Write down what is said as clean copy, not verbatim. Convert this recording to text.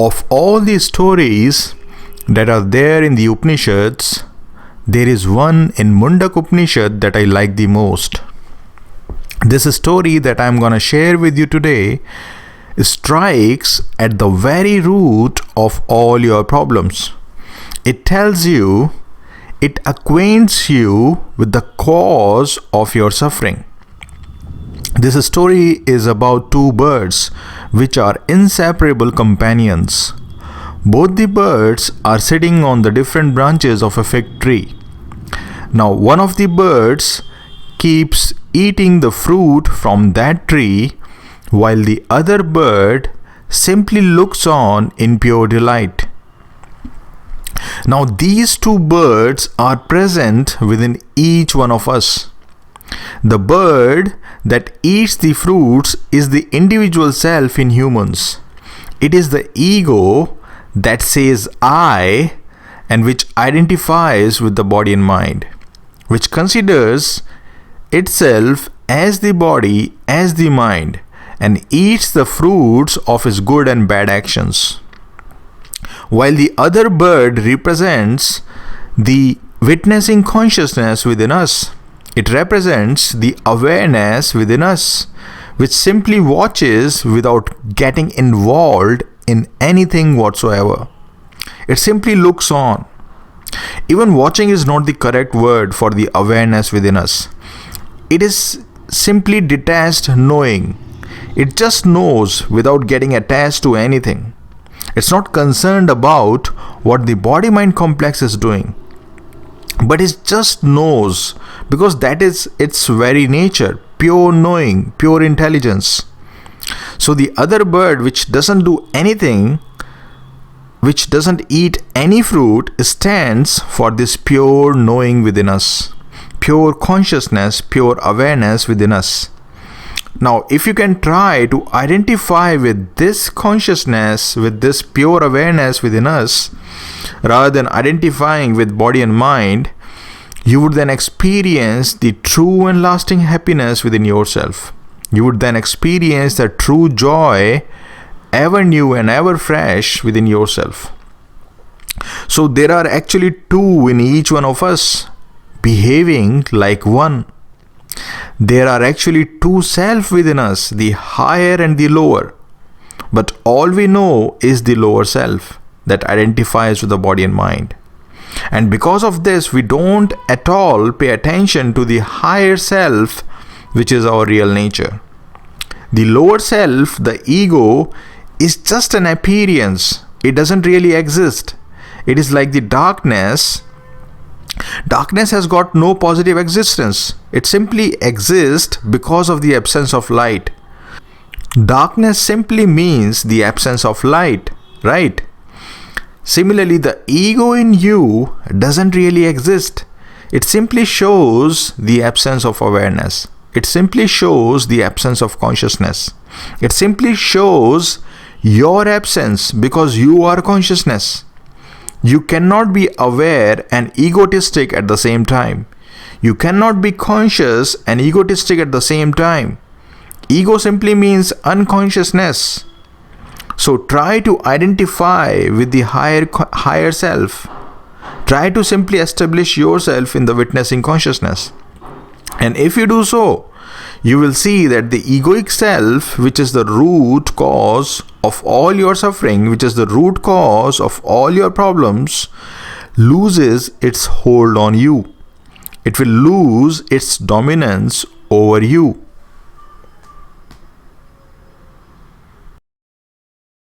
Of all the stories that are there in the Upanishads, there is one in Mundaka Upanishad that I like the most. This story that I am going to share with you today strikes at the very root of all your problems. It tells you, it acquaints you with the cause of your suffering. This story is about two birds which are inseparable companions. Both the birds are sitting on the different branches of a fig tree. Now, one of the birds keeps eating the fruit from that tree, while the other bird simply looks on in pure delight. Now, these two birds are present within each one of us. The bird that eats the fruits is the individual self in humans. It is the ego that says I and which identifies with the body and mind, which considers itself as the body, as the mind, and eats the fruits of its good and bad actions. While the other bird represents the witnessing consciousness within us. It represents the awareness within us, which simply watches without getting involved in anything whatsoever. It simply looks on. Even watching is not the correct word for the awareness within us. It is simply detached knowing. It just knows without getting attached to anything. It's not concerned about what the body-mind complex is doing. But it just knows, because that is its very nature, pure knowing, pure intelligence. So the other bird, which doesn't do anything, which doesn't eat any fruit, stands for this pure knowing within us, pure consciousness, pure awareness within us. Now, if you can try to identify with this consciousness, with this pure awareness within us, rather than identifying with body and mind, you would then experience the true and lasting happiness within yourself. You would then experience the true joy, ever new and ever fresh within yourself. So there are actually two in each one of us, behaving like one. There are actually two self within us, the higher and the lower. But all we know is the lower self that identifies with the body and mind. And because of this, we don't at all pay attention to the higher self, which is our real nature. The lower self, the ego, is just an appearance. It doesn't really exist. It is like the darkness. Darkness has got no positive existence. It simply exists because of the absence of light. Darkness simply means the absence of light, right? Similarly, the ego in you doesn't really exist. It simply shows the absence of awareness. It simply shows the absence of consciousness. It simply shows your absence because you are consciousness. You cannot be aware and egotistic at the same time. You cannot be conscious and egotistic at the same time. Ego simply means unconsciousness. So try to identify with the higher self. Try to simply establish yourself in the witnessing consciousness. And if you do so, you will see that the egoic self, which is the root cause of all your suffering, which is the root cause of all your problems, loses its hold on you. It will lose its dominance over you.